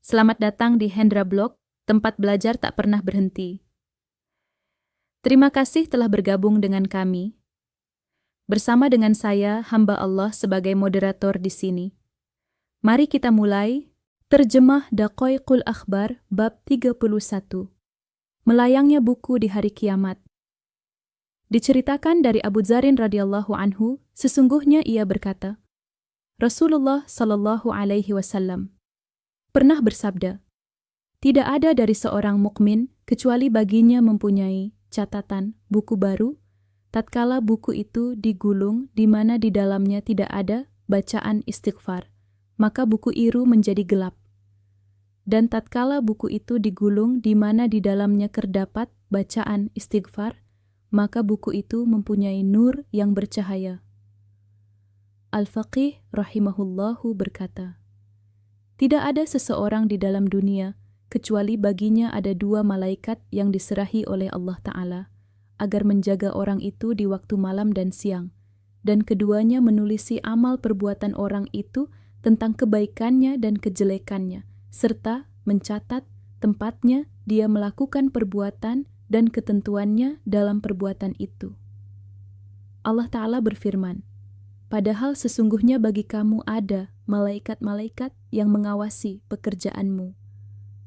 Selamat datang di Hendra Blog, tempat belajar tak pernah berhenti. Terima kasih telah bergabung dengan kami. Bersama dengan saya, hamba Allah sebagai moderator di sini. Mari kita mulai terjemah Daqaiqul Akhbar bab 31. Melayangnya buku di hari kiamat. Diceritakan dari Abu Dzarin radhiyallahu anhu, sesungguhnya ia berkata, Rasulullah sallallahu alaihi wasallam pernah bersabda, tidak ada dari seorang mukmin kecuali baginya mempunyai catatan buku baru, tatkala buku itu digulung di mana di dalamnya tidak ada bacaan istighfar, maka buku itu menjadi gelap. Dan tatkala buku itu digulung di mana di dalamnya terdapat bacaan istighfar, maka buku itu mempunyai nur yang bercahaya. Al-Faqih rahimahullahu berkata, tidak ada seseorang di dalam dunia kecuali baginya ada dua malaikat yang diserahi oleh Allah Ta'ala agar menjaga orang itu di waktu malam dan siang, dan keduanya menulisi amal perbuatan orang itu tentang kebaikannya dan kejelekannya, serta mencatat tempatnya dia melakukan perbuatan dan ketentuannya dalam perbuatan itu. Allah Ta'ala berfirman, padahal sesungguhnya bagi kamu ada malaikat-malaikat yang mengawasi pekerjaanmu.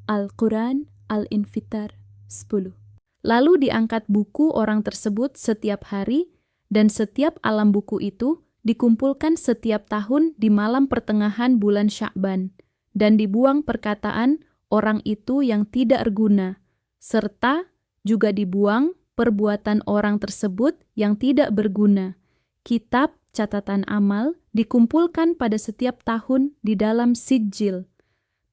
Al-Quran Al-Infitar 10. Lalu diangkat buku orang tersebut setiap hari, dan setiap alam buku itu dikumpulkan setiap tahun di malam pertengahan bulan Sya'ban, dan dibuang perkataan orang itu yang tidak berguna, serta juga dibuang perbuatan orang tersebut yang tidak berguna. Kitab catatan amal dikumpulkan pada setiap tahun di dalam sijil.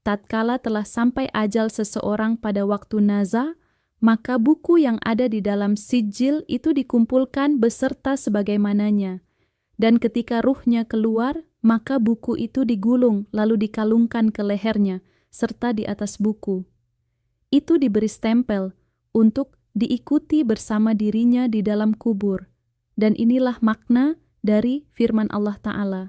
Tatkala telah sampai ajal seseorang pada waktu naza, maka buku yang ada di dalam sijil itu dikumpulkan beserta sebagaimananya. Dan ketika ruhnya keluar, maka buku itu digulung lalu dikalungkan ke lehernya, serta di atas buku. Itu diberi stempel untuk diikuti bersama dirinya di dalam kubur. Dan inilah makna dari firman Allah Ta'ala.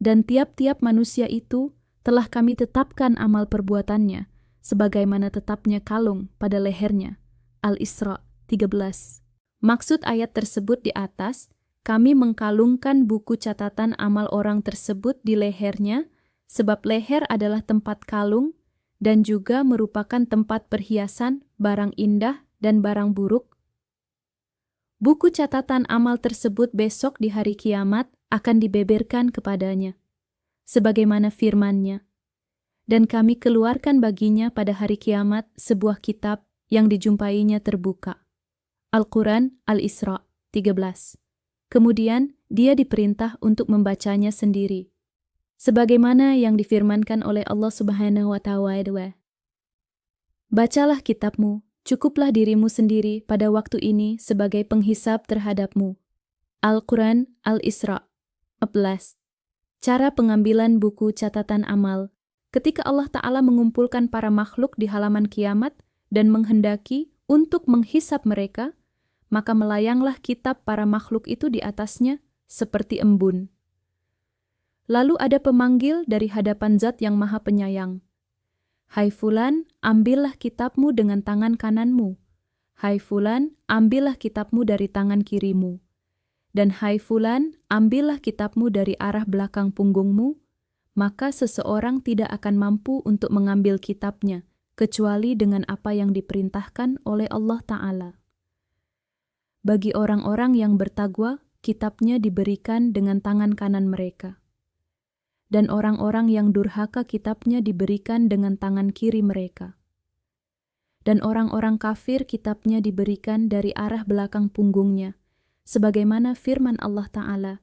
Dan tiap-tiap manusia itu telah kami tetapkan amal perbuatannya, sebagaimana tetapnya kalung pada lehernya. Al-Isra 13. Maksud ayat tersebut di atas, kami mengkalungkan buku catatan amal orang tersebut di lehernya, sebab leher adalah tempat kalung, dan juga merupakan tempat perhiasan, barang indah, dan barang buruk. Buku catatan amal tersebut besok di hari kiamat akan dibeberkan kepadanya, sebagaimana firman-Nya. Dan kami keluarkan baginya pada hari kiamat sebuah kitab yang dijumpainya terbuka. Al-Quran Al-Isra 13. Kemudian dia diperintah untuk membacanya sendiri, sebagaimana yang difirmankan oleh Allah Subhanahu wa Ta'ala. Bacalah kitabmu, cukuplah dirimu sendiri pada waktu ini sebagai penghisab terhadapmu. Al-Quran Al-Isra 14. Cara pengambilan buku catatan amal. Ketika Allah Ta'ala mengumpulkan para makhluk di halaman kiamat dan menghendaki untuk menghisab mereka, maka melayanglah kitab para makhluk itu di atasnya seperti embun. Lalu ada pemanggil dari hadapan Zat yang Maha Penyayang. Hai Fulan, ambillah kitabmu dengan tangan kananmu. Hai Fulan, ambillah kitabmu dari tangan kirimu. Dan hai Fulan, ambillah kitabmu dari arah belakang punggungmu. Maka seseorang tidak akan mampu untuk mengambil kitabnya, kecuali dengan apa yang diperintahkan oleh Allah Ta'ala. Bagi orang-orang yang bertakwa, kitabnya diberikan dengan tangan kanan mereka. Dan orang-orang yang durhaka kitabnya diberikan dengan tangan kiri mereka. Dan orang-orang kafir kitabnya diberikan dari arah belakang punggungnya, sebagaimana firman Allah Ta'ala,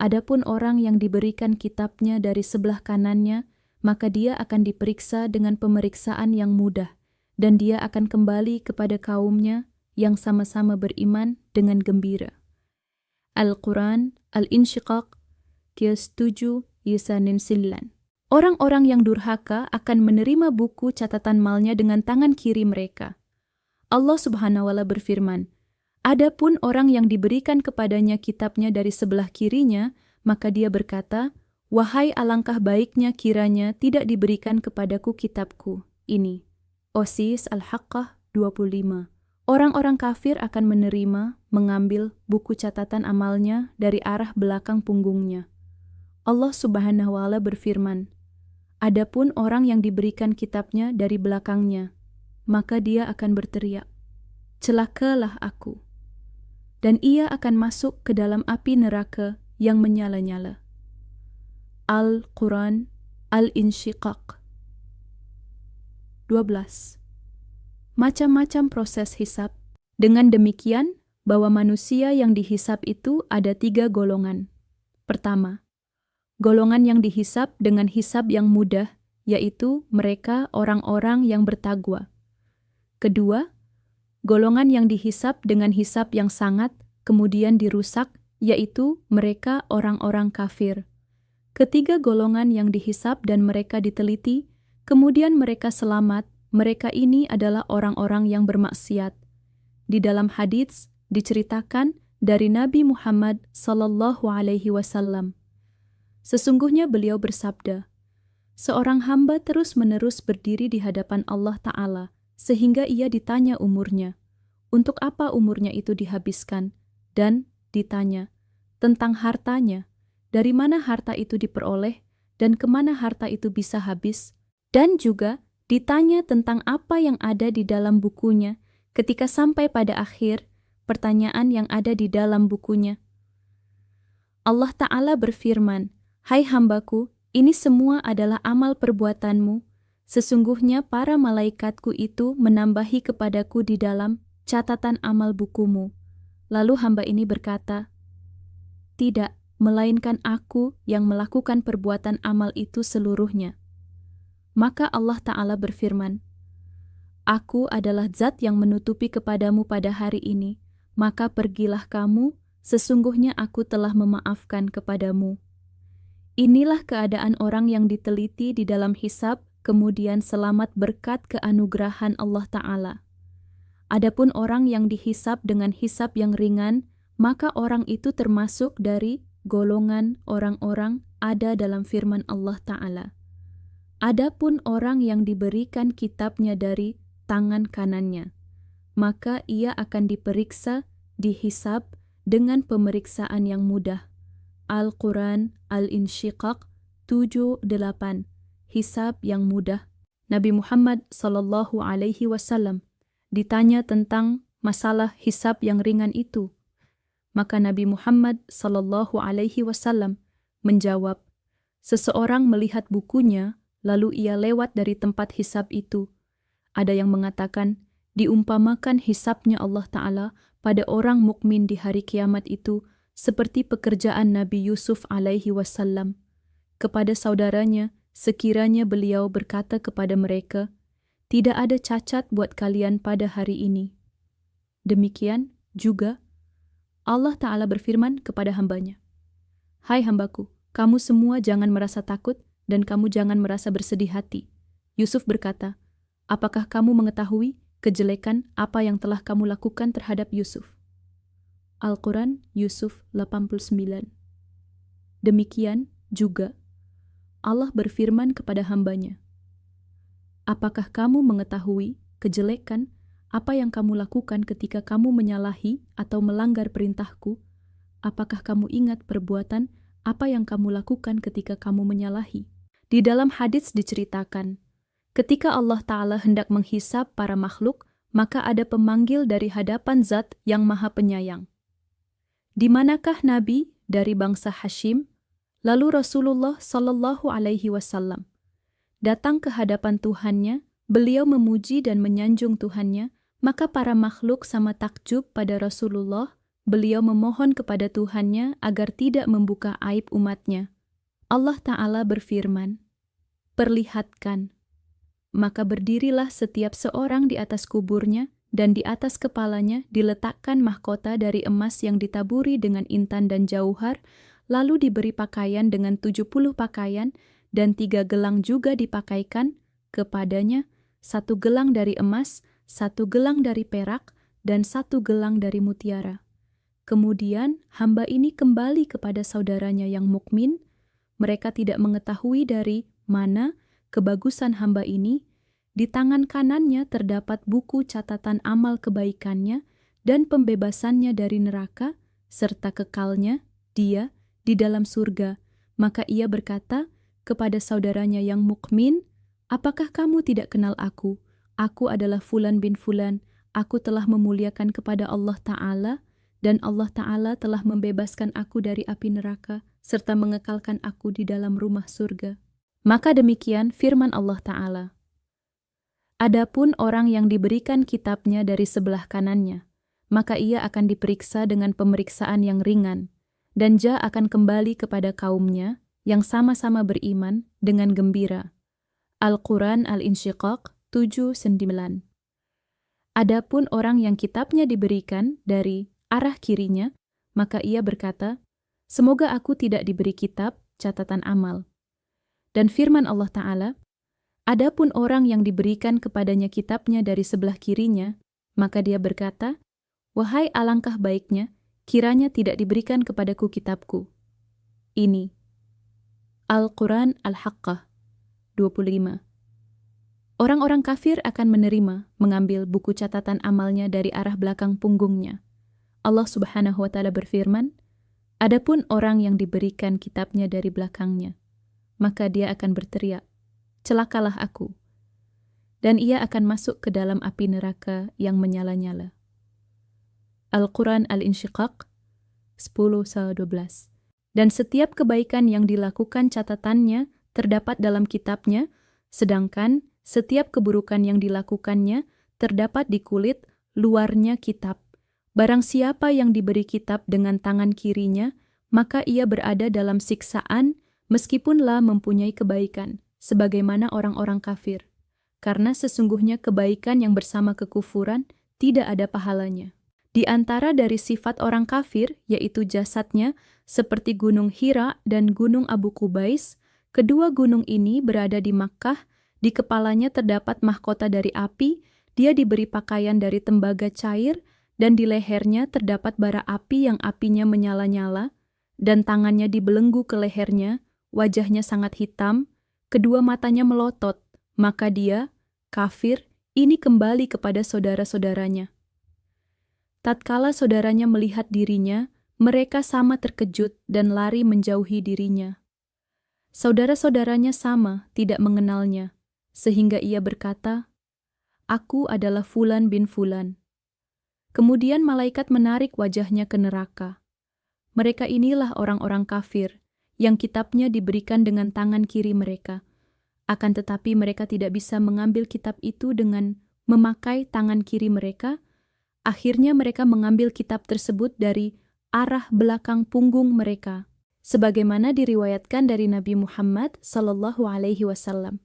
adapun orang yang diberikan kitabnya dari sebelah kanannya, maka dia akan diperiksa dengan pemeriksaan yang mudah, dan dia akan kembali kepada kaumnya yang sama-sama beriman dengan gembira. Al-Quran Al-Insyiqaq Qiyas 7 Yusanin Sillan. Orang-orang yang durhaka akan menerima buku catatan malnya dengan tangan kiri mereka. Allah Subhanahu wa Ta'ala berfirman, adapun orang yang diberikan kepadanya kitabnya dari sebelah kirinya, maka dia berkata, Wahai alangkah baiknya kiranya tidak diberikan kepadaku kitabku ini. Osis Al-Haqqah 25. Orang-orang kafir akan menerima, mengambil buku catatan amalnya dari arah belakang punggungnya. Allah Subhanahu wa Ta'ala berfirman, adapun orang yang diberikan kitabnya dari belakangnya, maka dia akan berteriak, celakalah aku. Dan ia akan masuk ke dalam api neraka yang menyala-nyala. Al-Quran Al-Insyiqaq 12. Macam-macam proses hisab. Dengan demikian, bahwa manusia yang dihisab itu ada 3 golongan. Pertama, golongan yang dihisab dengan hisab yang mudah, yaitu mereka orang-orang yang bertakwa. Kedua, golongan yang dihisab dengan hisab yang sangat, kemudian dirusak, yaitu mereka orang-orang kafir. Ketiga golongan yang dihisab dan mereka diteliti, kemudian mereka selamat, mereka ini adalah orang-orang yang bermaksiat. Di dalam hadits diceritakan dari Nabi Muhammad SAW. Sesungguhnya beliau bersabda, seorang hamba terus-menerus berdiri di hadapan Allah Ta'ala, sehingga ia ditanya umurnya. Untuk apa umurnya itu dihabiskan? Dan ditanya tentang hartanya. Dari mana harta itu diperoleh dan kemana harta itu bisa habis, dan juga ditanya tentang apa yang ada di dalam bukunya ketika sampai pada akhir pertanyaan yang ada di dalam bukunya. Allah Ta'ala berfirman, hai hambaku, ini semua adalah amal perbuatanmu, sesungguhnya para malaikatku itu menambahi kepadaku di dalam catatan amal bukumu. Lalu hamba ini berkata, tidak, melainkan aku yang melakukan perbuatan amal itu seluruhnya. Maka Allah Ta'ala berfirman, aku adalah zat yang menutupi kepadamu pada hari ini, maka pergilah kamu, sesungguhnya aku telah memaafkan kepadamu. Inilah keadaan orang yang diteliti di dalam hisab, kemudian selamat berkat keanugerahan Allah Ta'ala. Adapun orang yang dihisab dengan hisab yang ringan, maka orang itu termasuk dari golongan orang-orang ada dalam firman Allah Ta'ala. Adapun orang yang diberikan kitabnya dari tangan kanannya, maka ia akan diperiksa, dihisab dengan pemeriksaan yang mudah. Al-Quran Al-Insyiqaq 7-8. Hisab yang mudah. Nabi Muhammad SAW ditanya tentang masalah hisab yang ringan itu. Maka Nabi Muhammad SAW menjawab, seseorang melihat bukunya, lalu ia lewat dari tempat hisab itu. Ada yang mengatakan, diumpamakan hisabnya Allah Ta'ala pada orang mukmin di hari kiamat itu, seperti pekerjaan Nabi Yusuf SAW kepada saudaranya, sekiranya beliau berkata kepada mereka, tidak ada cacat buat kalian pada hari ini. Demikian juga Allah Ta'ala berfirman kepada hambanya, hai hambaku, kamu semua jangan merasa takut dan kamu jangan merasa bersedih hati. Yusuf berkata, apakah kamu mengetahui kejelekan apa yang telah kamu lakukan terhadap Yusuf? Al-Quran Yusuf 89. Demikian juga Allah berfirman kepada hambanya, apakah kamu mengetahui kejelekan apa yang kamu lakukan ketika kamu menyalahi atau melanggar perintahku? Apakah kamu ingat perbuatan apa yang kamu lakukan ketika kamu menyalahi? Di dalam hadits diceritakan, ketika Allah Ta'ala hendak menghisab para makhluk, maka ada pemanggil dari hadapan Zat yang Maha Penyayang. Di manakah Nabi dari bangsa Hashim? Lalu Rasulullah SAW datang ke hadapan Tuhannya, beliau memuji dan menyanjung Tuhannya, maka para makhluk sama takjub pada Rasulullah, beliau memohon kepada Tuhannya agar tidak membuka aib umatnya. Allah Ta'ala berfirman, perlihatkan. Maka berdirilah setiap seorang di atas kuburnya, dan di atas kepalanya diletakkan mahkota dari emas yang ditaburi dengan intan dan jauhar, lalu diberi pakaian dengan 70 pakaian, dan 3 gelang juga dipakaikan kepadanya, 1 gelang dari emas, 1 gelang dari perak, dan 1 gelang dari mutiara. Kemudian hamba ini kembali kepada saudaranya yang mukmin, mereka tidak mengetahui dari mana kebagusan hamba ini. Di tangan kanannya terdapat buku catatan amal kebaikannya dan pembebasannya dari neraka, serta kekalnya, dia, di dalam surga. Maka ia berkata kepada saudaranya yang mukmin, "Apakah kamu tidak kenal aku? Aku adalah Fulan bin Fulan. Aku telah memuliakan kepada Allah Ta'ala, dan Allah Ta'ala telah membebaskan aku dari api neraka, serta mengekalkan aku di dalam rumah surga." Maka demikian firman Allah Ta'ala. Adapun orang yang diberikan kitabnya dari sebelah kanannya, maka ia akan diperiksa dengan pemeriksaan yang ringan, dan ia akan kembali kepada kaumnya yang sama-sama beriman dengan gembira. Al-Quran Al-Insyiqaq 7:9. Adapun orang yang kitabnya diberikan dari arah kirinya, maka ia berkata, "Semoga aku tidak diberi kitab catatan amal." Dan firman Allah Ta'ala, adapun orang yang diberikan kepadanya kitabnya dari sebelah kirinya, maka dia berkata, "Wahai alangkah baiknya, kiranya tidak diberikan kepadaku kitabku." Ini Al-Quran Al-Haqqah 25. Orang-orang kafir akan menerima, mengambil buku catatan amalnya dari arah belakang punggungnya. Allah Subhanahu wa Ta'ala berfirman, adapun orang yang diberikan kitabnya dari belakangnya, maka dia akan berteriak, "Celakalah aku." Dan ia akan masuk ke dalam api neraka yang menyala-nyala. Al-Quran Al-Insyiqaq 10:12. Dan setiap kebaikan yang dilakukan catatannya terdapat dalam kitabnya, sedangkan setiap keburukan yang dilakukannya terdapat di kulit luarnya kitab. Barang siapa yang diberi kitab dengan tangan kirinya, maka ia berada dalam siksaan meskipunlah mempunyai kebaikan, sebagaimana orang-orang kafir. Karena sesungguhnya kebaikan yang bersama kekufuran tidak ada pahalanya. Di antara dari sifat orang kafir, yaitu jasadnya, seperti Gunung Hira dan Gunung Abu Qubais, kedua gunung ini berada di Makkah, di kepalanya terdapat mahkota dari api, dia diberi pakaian dari tembaga cair, dan di lehernya terdapat bara api yang apinya menyala-nyala, dan tangannya dibelenggu ke lehernya, wajahnya sangat hitam, kedua matanya melotot, maka dia, kafir, ini kembali kepada saudara-saudaranya. Tatkala saudaranya melihat dirinya, mereka sama terkejut dan lari menjauhi dirinya. Saudara-saudaranya sama tidak mengenalnya, sehingga ia berkata, "Aku adalah Fulan bin Fulan." Kemudian malaikat menarik wajahnya ke neraka. Mereka inilah orang-orang kafir, yang kitabnya diberikan dengan tangan kiri mereka. Akan tetapi mereka tidak bisa mengambil kitab itu dengan memakai tangan kiri mereka. Akhirnya mereka mengambil kitab tersebut dari arah belakang punggung mereka, sebagaimana diriwayatkan dari Nabi Muhammad SAW.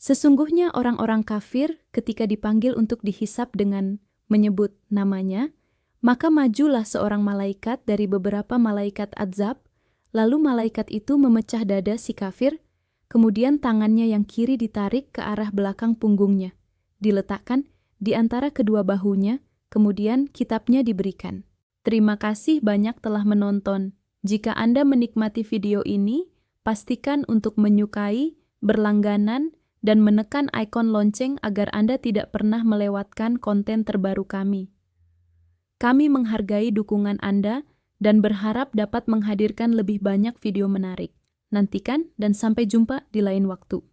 Sesungguhnya orang-orang kafir ketika dipanggil untuk dihisab dengan menyebut namanya, maka majulah seorang malaikat dari beberapa malaikat azab, lalu malaikat itu memecah dada si kafir, kemudian tangannya yang kiri ditarik ke arah belakang punggungnya, diletakkan di antara kedua bahunya, kemudian kitabnya diberikan. Terima kasih banyak telah menonton. Jika Anda menikmati video ini, pastikan untuk menyukai, berlangganan, dan menekan ikon lonceng agar Anda tidak pernah melewatkan konten terbaru kami. Kami menghargai dukungan Anda dan berharap dapat menghadirkan lebih banyak video menarik. Nantikan dan sampai jumpa di lain waktu.